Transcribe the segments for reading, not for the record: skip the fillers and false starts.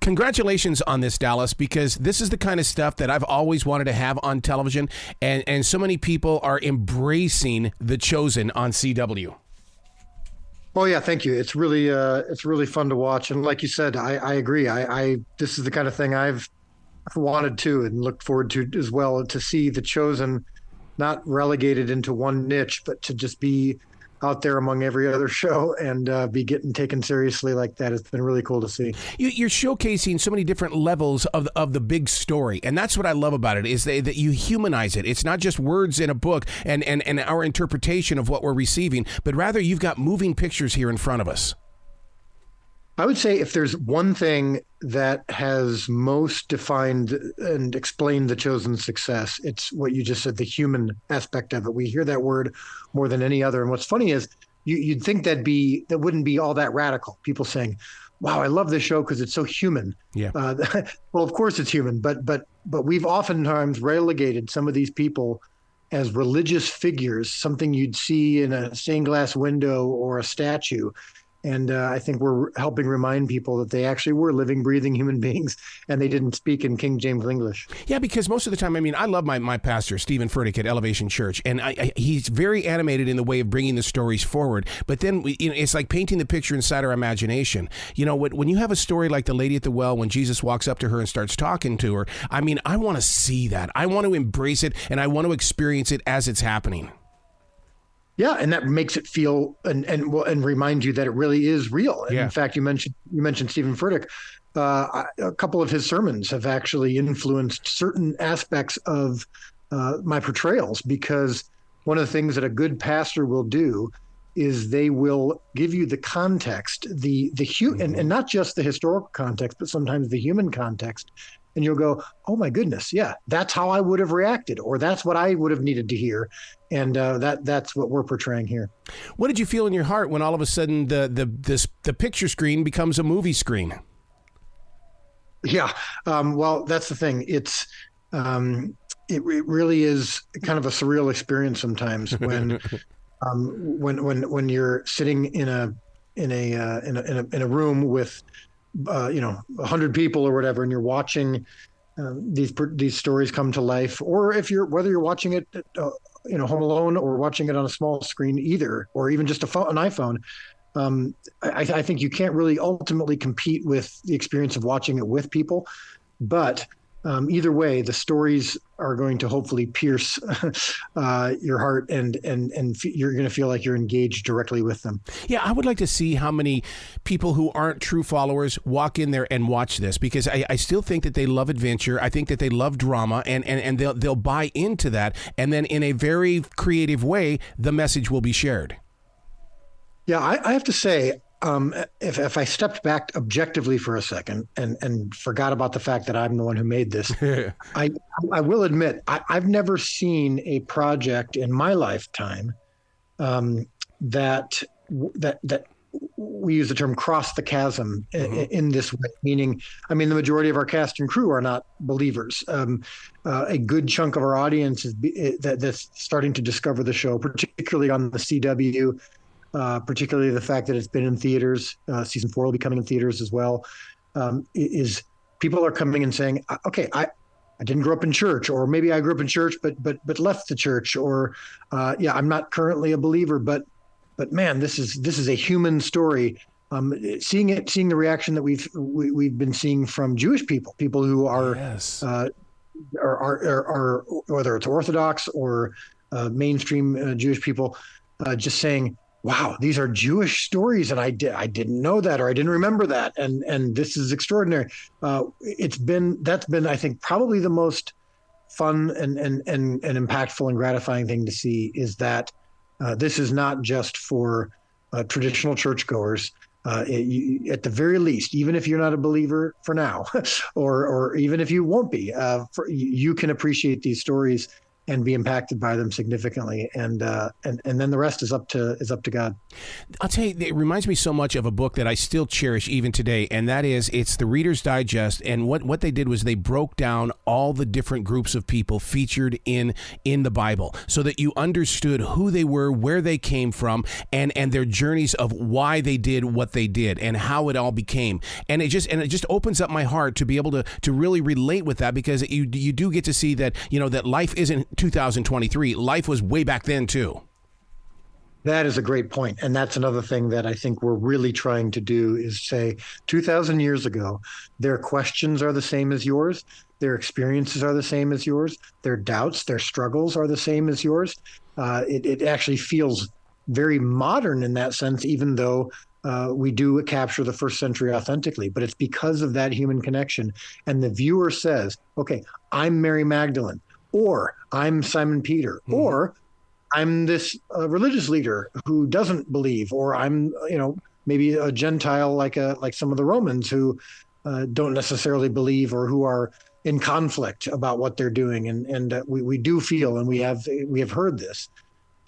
congratulations on this, Dallas, because this is the kind of stuff that I've always wanted to have on television, and so many people are embracing The Chosen on CW. Oh yeah, thank you. It's really fun to watch, and like you said, I agree. This is the kind of thing I've wanted to and looked forward to as well, to see The Chosen not relegated into one niche, but to just be out there among every other show and be getting taken seriously like that. It's been really cool to see. You're showcasing so many different levels of the big story, and that's what I love about it, is that you humanize it. It's not just words in a book and our interpretation of what we're receiving, but rather you've got moving pictures here in front of us. I would say if there's one thing that has most defined and explained The Chosen's success, it's what you just said, the human aspect of it. We hear that word more than any other. And what's funny is you'd think that wouldn't be all that radical. People saying, wow, I love this show because it's so human. Yeah. Well, of course it's human, but we've oftentimes relegated some of these people as religious figures, something you'd see in a stained glass window or a statue. And I think we're helping remind people that they actually were living, breathing human beings, and they didn't speak in King James English. Yeah, because most of the time, I mean, I love my pastor, Stephen Furtick at Elevation Church, and he's very animated in the way of bringing the stories forward. But then it's like painting the picture inside our imagination. You know, when you have a story like the lady at the well, when Jesus walks up to her and starts talking to her, I mean, I want to see that. I want to embrace it, and I want to experience it as it's happening. Yeah, and that makes it feel and remind you that it really is real. And yeah. In fact, you mentioned Stephen Furtick. A couple of his sermons have actually influenced certain aspects of my portrayals, because one of the things that a good pastor will do is they will give you the context, and not just the historical context, but sometimes the human context. And you'll go, oh my goodness, yeah, that's how I would have reacted, or that's what I would have needed to hear. And that's what we're portraying here. What did you feel in your heart when all of a sudden the picture screen becomes a movie screen? Yeah, well, that's the thing. It really is kind of a surreal experience sometimes when when you're sitting in a room with 100 people or whatever, and you're watching these stories come to life, or whether you're watching it home alone or watching it on a small screen, or even just an iPhone. I think you can't really ultimately compete with the experience of watching it with people, but either way, the stories are going to hopefully pierce your heart, and you're going to feel like you're engaged directly with them. Yeah, I would like to see how many people who aren't true followers walk in there and watch this, because I still think that they love adventure. I think that they love drama, and they'll buy into that, and then in a very creative way, the message will be shared. Yeah, I have to say, if I stepped back objectively for a second and forgot about the fact that I'm the one who made this, I will admit I've never seen a project in my lifetime that we use the term cross the chasm in this way. Meaning, I mean, the majority of our cast and crew are not believers. A good chunk of our audience that's starting to discover the show, particularly on the CW. Particularly the fact that it's been in theaters, season 4 will be coming in theaters as well, is people are coming and saying, okay, I didn't grow up in church, or maybe I grew up in church, but left the church, or I'm not currently a believer, but man, this is a human story. Seeing the reaction that we've been seeing from Jewish people who are, yes. are whether it's Orthodox or mainstream Jewish people, just saying, wow, these are Jewish stories, and I didn't know that, or I didn't remember that, and this is extraordinary. That's been I think probably the most fun and impactful and gratifying thing to see, is that this is not just for traditional churchgoers. At the very least, even if you're not a believer for now, or even if you won't be, you can appreciate these stories. and be impacted by them significantly. And then the rest is up to God. I'll tell you, it reminds me so much of a book that I still cherish even today, and that is, it's the Reader's Digest. And what they did was they broke down all the different groups of people featured in the Bible, so that you understood who they were, where they came from, and their journeys of why they did what they did and how it all became. And it just opens up my heart to be able to really relate with that, because you do get to see that, that life isn't 2023. Life was way back then too. That is a great point. And that's another thing that I think we're really trying to do, is say 2,000 years ago, their questions are the same as yours. Their experiences are the same as yours. Their doubts, their struggles are the same as yours. It actually feels very modern in that sense, even though we do capture the first century authentically. But it's because of that human connection. And the viewer says, okay, I'm Mary Magdalene, or I'm Simon Peter, or I'm this religious leader who doesn't believe, or I'm, maybe a Gentile like some of the Romans who don't necessarily believe, or who are in conflict about what they're doing. And we do feel, and we have heard this,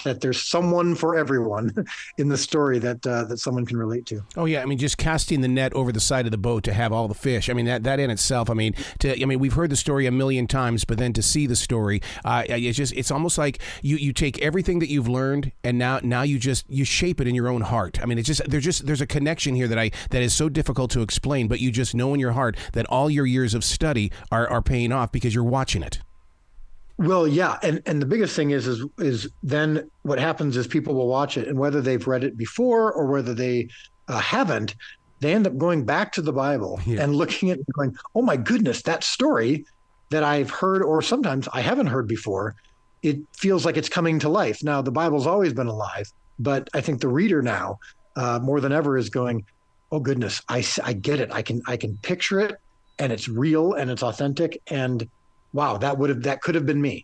that there's someone for everyone in the story that someone can relate to. Oh yeah, just casting the net over the side of the boat to have all the fish. That in itself. We've heard the story a million times, but then to see the story, it's almost like you take everything that you've learned, and now you shape it in your own heart. There's a connection here that is so difficult to explain, but you just know in your heart that all your years of study are paying off because you're watching it. Well, yeah, and the biggest thing is then what happens is people will watch it, and whether they've read it before or whether they haven't, they end up going back to the Bible and looking at it and going, oh my goodness, that story that I've heard, or sometimes I haven't heard before, it feels like it's coming to life. Now, the Bible's always been alive, but I think the reader now, more than ever, is going, oh goodness, I get it. I can picture it, and it's real and it's authentic, and wow, that could have been me.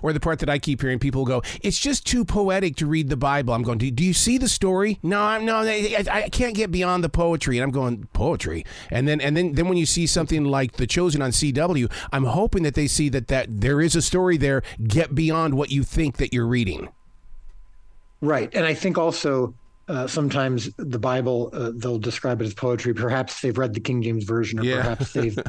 Or the part that I keep hearing people go, it's just too poetic to read the Bible. I'm going, do you see the story? No, I can't get beyond the poetry. And I'm going, poetry? And then when you see something like The Chosen on CW, I'm hoping that they see that there is a story there. Get beyond what you think that you're reading. Right. And I think also sometimes the Bible, they'll describe it as poetry. Perhaps they've read the King James Version, or perhaps they've,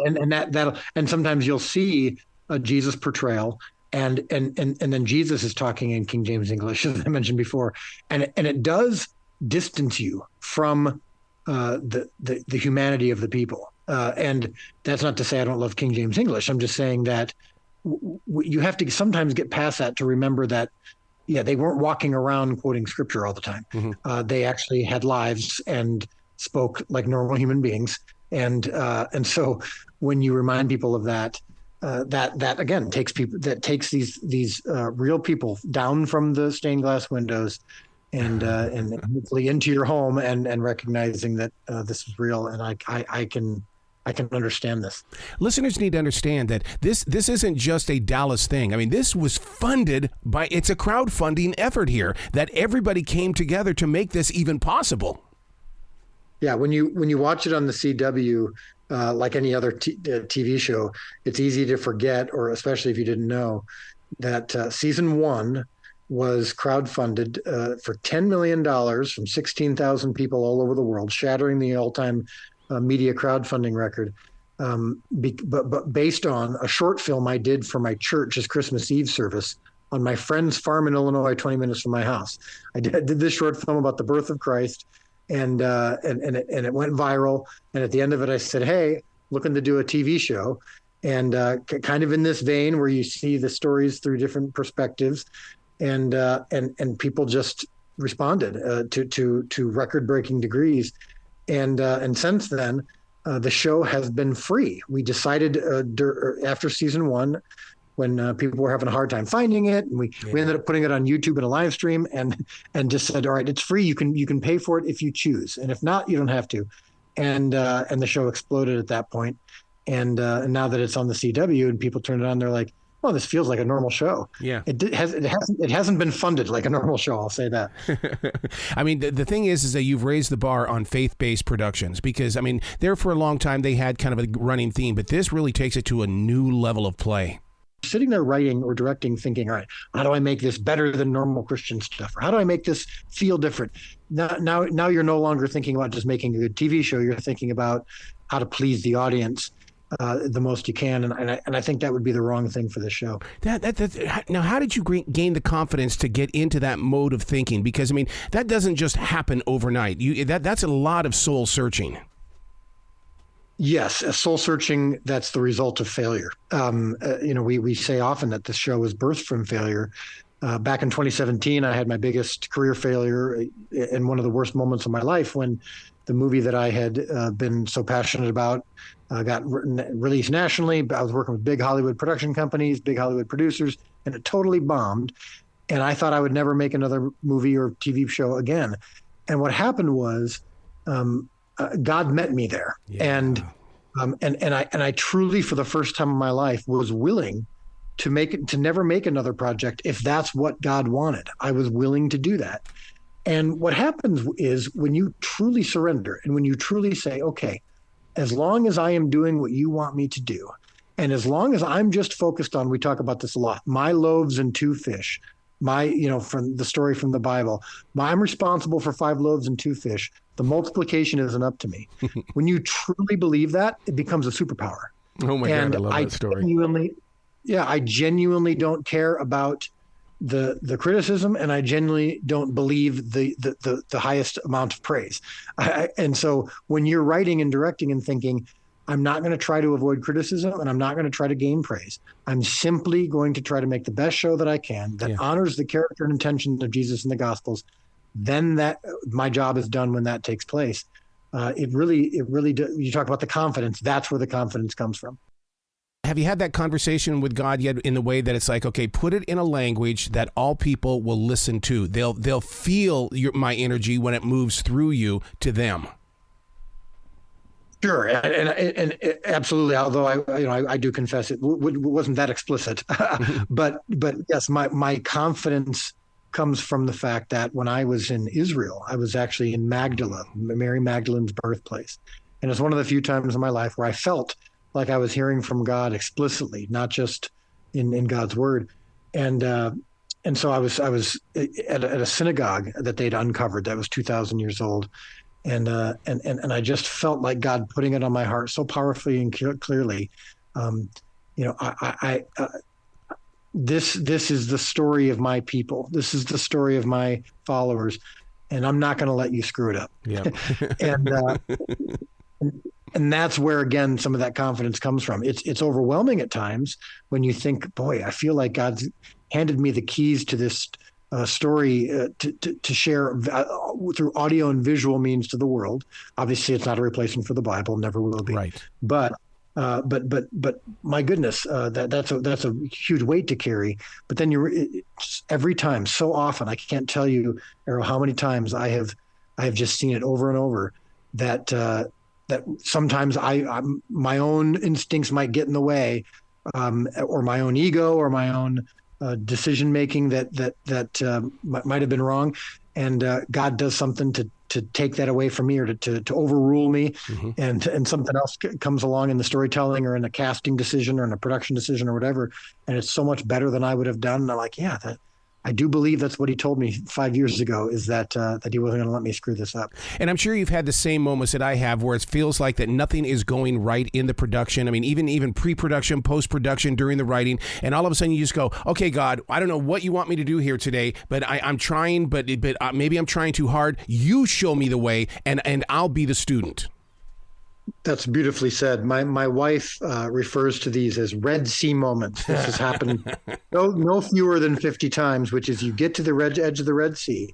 and sometimes you'll see a Jesus portrayal, and then Jesus is talking in King James English, as I mentioned before, and it does distance you from the humanity of the people. And that's not to say I don't love King James English. I'm just saying that you have to sometimes get past that to remember that. Yeah, they weren't walking around quoting scripture all the time. Mm-hmm. They actually had lives and spoke like normal human beings. And so when you remind people of that, that again takes these real people down from the stained glass windows and hopefully into your home and recognizing that this is real. And I can understand this. Listeners need to understand that this isn't just a Dallas thing. This was funded by, it's a crowdfunding effort here that everybody came together to make this even possible. Yeah, when you watch it on the CW, like any other TV show, it's easy to forget, or especially if you didn't know, that season 1 was crowdfunded for $10 million from 16,000 people all over the world, shattering the all-time media crowdfunding record, but based on a short film I did for my church's Christmas Eve service on my friend's farm in Illinois, 20 minutes from my house. I did this short film about the birth of Christ, and it went viral. And at the end of it, I said, "Hey, looking to do a TV show," and kind of in this vein where you see the stories through different perspectives, and people just responded to record-breaking degrees. And since then, the show has been free. We decided after season 1, when people were having a hard time finding it, and we ended up putting it on YouTube in a live stream, and just said, all right, it's free. You can pay for it if you choose, and if not, you don't have to. And the show exploded at that point. And now that it's on the CW and people turn it on, they're like, well, this feels like a normal show. Yeah, it hasn't been funded like a normal show. I'll say that. The thing is that you've raised the bar on faith-based productions, because there for a long time they had kind of a running theme, but this really takes it to a new level of play. sitting there writing or directing, thinking, all right, how do I make this better than normal Christian stuff? Or how do I make this feel different? Now you're no longer thinking about just making a good TV show. You're thinking about how to please the audience the most you can. And I think that would be the wrong thing for this show. Now, how did you gain the confidence to get into that mode of thinking? Because, I mean, that doesn't just happen overnight. That's a lot of soul searching. Yes, soul searching, that's the result of failure. We say often that this show was birthed from failure. Back in 2017, I had my biggest career failure and one of the worst moments of my life when the movie that I had been so passionate about got released nationally. I was working with big Hollywood production companies, big Hollywood producers, and it totally bombed. And I thought I would never make another movie or TV show again. And what happened was God met me there. Yeah. And I truly, for the first time in my life, was willing to never make another project if that's what God wanted. I was willing to do that. And what happens is when you truly surrender and when you truly say, okay, as long as I am doing what you want me to do, and as long as I'm just focused on, we talk about this a lot, my loaves and 2 fish, from the story from the Bible, I'm responsible for 5 loaves and 2 fish. The multiplication isn't up to me. When you truly believe that, it becomes a superpower. Oh my God, I love that story. I genuinely don't care about the criticism, and I genuinely don't believe the highest amount of praise. And so when you're writing and directing and thinking, I'm not going to try to avoid criticism and I'm not going to try to gain praise. I'm simply going to try to make the best show that I can that honors the character and intentions of Jesus in the Gospels. Then that my job is done when that takes place. It really you talk about the confidence. That's where the confidence comes from. Have you had that conversation with God yet in the way that it's like, okay, put it in a language that all people will listen to. They'll feel my energy when it moves through you to them. Sure, and absolutely. Although I do confess it wasn't that explicit, but yes, my confidence comes from the fact that when I was in Israel, I was actually in Magdala, Mary Magdalene's birthplace, and it's one of the few times in my life where I felt like I was hearing from God explicitly, not just in God's word, and so I was at a synagogue that they'd uncovered that was 2,000 years old. And I just felt like God putting it on my heart so powerfully and clearly. This is the story of my people. This is the story of my followers, and I'm not going to let you screw it up. Yeah. And that's where, again, some of that confidence comes from. It's overwhelming at times when you think, boy, I feel like God's handed me the keys to this story to share through audio and visual means to the world. Obviously, it's not a replacement for the Bible, never will be. Right. But my goodness, that's a huge weight to carry. But then every time, so often, I can't tell you, Errol, how many times I have just seen it over and over that sometimes my own instincts might get in the way, or my own ego, or my own decision making that might have been wrong, and God does something to take that away from me or to overrule me, mm-hmm. and something else comes along in the storytelling or in a casting decision or in a production decision or whatever, and it's so much better than I would have done. And I'm like, yeah, I do believe that's what he told me 5 years ago, is that he wasn't going to let me screw this up. And I'm sure you've had the same moments that I have where it feels like that nothing is going right in the production. I mean, even pre-production, post-production, during the writing, and all of a sudden you just go, okay, God, I don't know what you want me to do here today, but I'm trying, but maybe I'm trying too hard. You show me the way, and I'll be the student. That's beautifully said. My wife refers to these as Red Sea moments. This has happened no fewer than 50 times, which is you get to the edge of the Red Sea.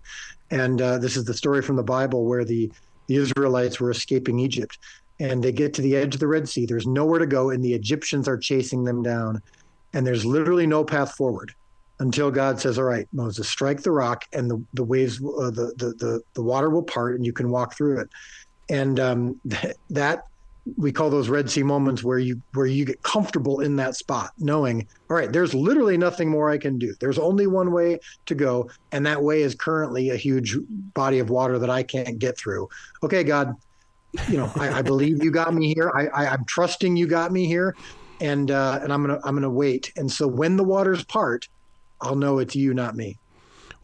And this is the story from the Bible where the Israelites were escaping Egypt. And they get to the edge of the Red Sea. There's nowhere to go, and the Egyptians are chasing them down. And there's literally no path forward until God says, all right, Moses, strike the rock, and the waves, the water will part, and you can walk through it. And that we call those Red Sea moments where you get comfortable in that spot, knowing, all right, there's literally nothing more I can do. There's only one way to go, and that way is currently a huge body of water that I can't get through. Okay, God, I believe you got me here. I'm trusting you got me here. and I'm gonna wait. And so when the waters part, I'll know it's you, not me.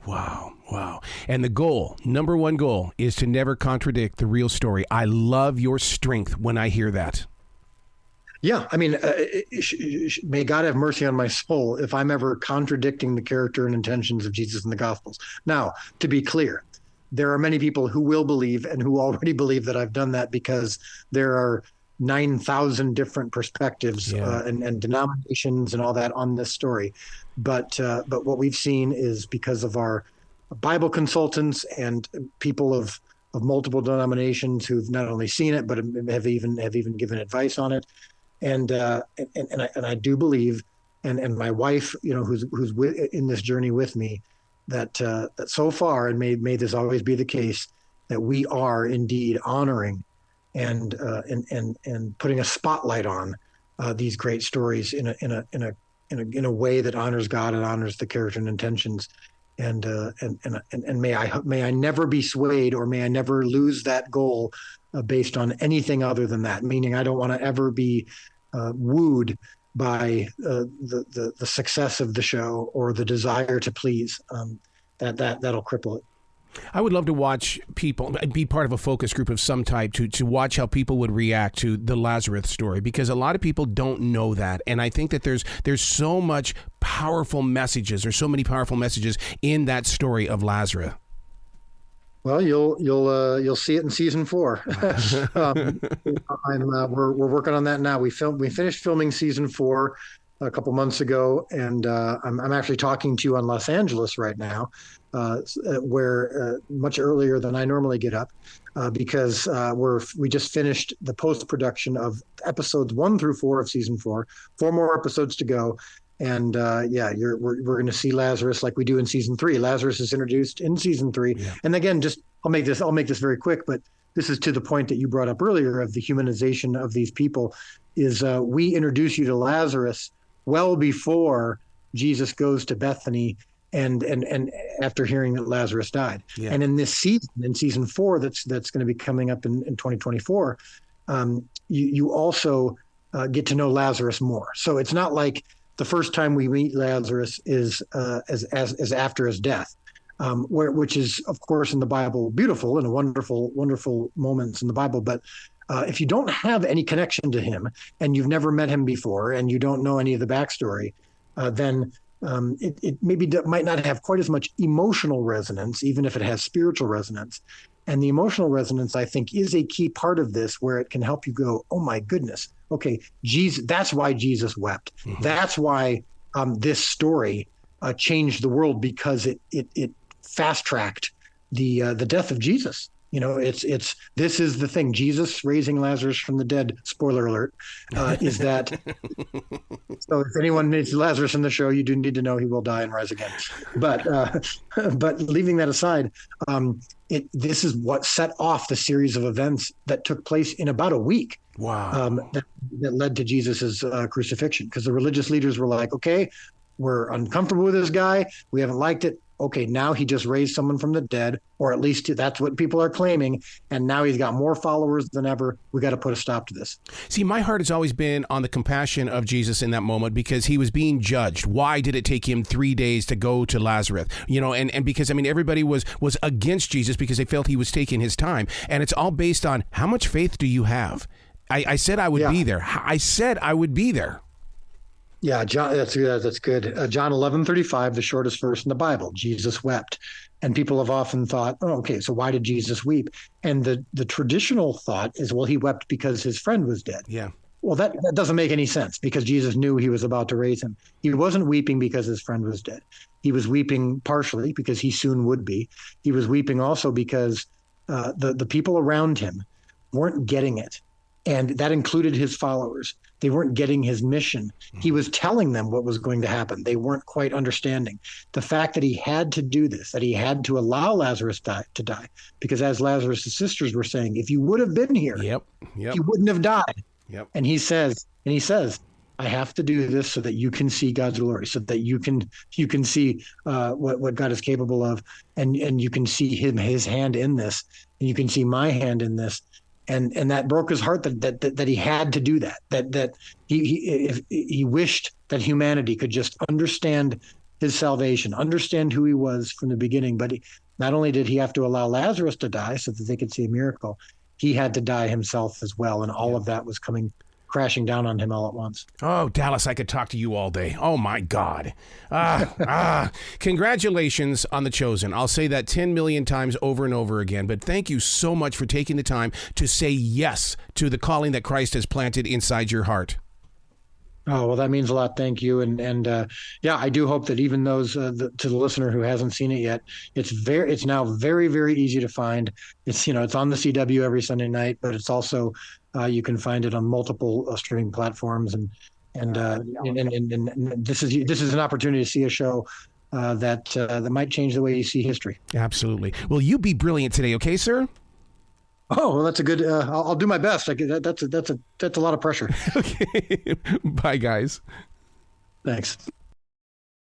Wow. Wow. And the goal, number one goal, is to never contradict the real story. I love your strength when I hear that. Yeah, I mean, may God have mercy on my soul if I'm ever contradicting the character and intentions of Jesus in the Gospels. Now, to be clear, there are many people who will believe and who already believe that I've done that because there are 9,000 different perspectives and denominations and all that on this story. But what we've seen is because of our Bible consultants and people of multiple denominations who've not only seen it but have even given advice on it. And I do believe, and my wife, who's in this journey with me, that so far, and may this always be the case, that we are indeed honoring and putting a spotlight on these great stories in a way that honors God and honors the character and intentions. And may I never be swayed, or may I never lose that goal based on anything other than that. Meaning, I don't want to ever be wooed by the success of the show or the desire to please. That'll cripple it. I would love to watch people be part of a focus group of some type to watch how people would react to the Lazarus story, because a lot of people don't know that, and I think that there's so much powerful messages, or so many powerful messages in that story of Lazarus. Well, you'll see it in season 4. We're working on that now. We finished filming season 4 a couple months ago, and I'm actually talking to you on Los Angeles right now, where much earlier than I normally get up, because we just finished the post-production of episodes 1 through 4 of season 4. 4 more episodes to go. And we're going to see Lazarus like we do in season 3. Lazarus is introduced in season 3, and again, I'll make this very quick, but this is to the point that you brought up earlier of the humanization of these people. Is we introduce you to Lazarus well before Jesus goes to Bethany, and after hearing that Lazarus died. And in this season, in season 4, that's going to be coming up in 2024, you also get to know Lazarus more. So it's not like the first time we meet Lazarus is as after his death, which is, of course, in the Bible beautiful and a wonderful moments in the Bible. But if you don't have any connection to him, and you've never met him before, and you don't know any of the backstory, then it maybe might not have quite as much emotional resonance, even if it has spiritual resonance. And the emotional resonance, I think, is a key part of this, where it can help you go, oh my goodness, okay, Jesus, that's why Jesus wept. Mm-hmm. That's why this story changed the world, because it fast-tracked the death of Jesus. This is the thing. Jesus raising Lazarus from the dead, spoiler alert, is that. So if anyone needs Lazarus in the show, you do need to know he will die and rise again. But leaving that aside, this is what set off the series of events that took place in about a week. Wow. That led to Jesus's crucifixion, because the religious leaders were like, okay, we're uncomfortable with this guy. We haven't liked it. Okay, now he just raised someone from the dead, or at least that's what people are claiming. And now he's got more followers than ever. We got to put a stop to this. See, my heart has always been on the compassion of Jesus in that moment, because he was being judged. Why did it take him 3 days to go to Lazarus? And because, everybody was against Jesus because they felt he was taking his time. And it's all based on, how much faith do you have? I said I would be there. I said I would be there. Yeah, John, that's good. John 11:35, the shortest verse in the Bible. Jesus wept, and people have often thought, "Oh, okay, so why did Jesus weep?" And the traditional thought is, well, he wept because his friend was dead. Yeah. Well, that doesn't make any sense, because Jesus knew he was about to raise him. He wasn't weeping because his friend was dead. He was weeping partially because he soon would be. He was weeping also because the people around him weren't getting it, and that included his followers. They weren't getting his mission. He was telling them what was going to happen. They weren't quite understanding the fact that he had to do this, that he had to allow Lazarus to die, because as Lazarus' sisters were saying, if you would have been here, he wouldn't have died. Yep. And he says, I have to do this so that you can see God's glory, so that you can see what God is capable of, and you can see his hand in this, and you can see my hand in this. and that broke his heart that he had to do that. That he wished that humanity could just understand his salvation, understand who he was from the beginning. But not only did he have to allow Lazarus to die so that they could see a miracle, he had to die himself as well, and all of that was coming crashing down on him all at once. Oh, Dallas, I could talk to you all day. Oh, my God. Congratulations on The Chosen. I'll say that 10 million times over and over again, but thank you so much for taking the time to say yes to the calling that Christ has planted inside your heart. Oh, well, that means a lot. Thank you. And yeah, I do hope that even those to the listener who hasn't seen it yet, it's now very, very easy to find. It's on the CW every Sunday night, but it's also you can find it on multiple streaming platforms. And this is an opportunity to see a show that might change the way you see history. Absolutely. Well, you be brilliant today, okay, sir? Oh, well, that's a good. I'll do my best. That's a lot of pressure. Okay. Bye, guys. Thanks.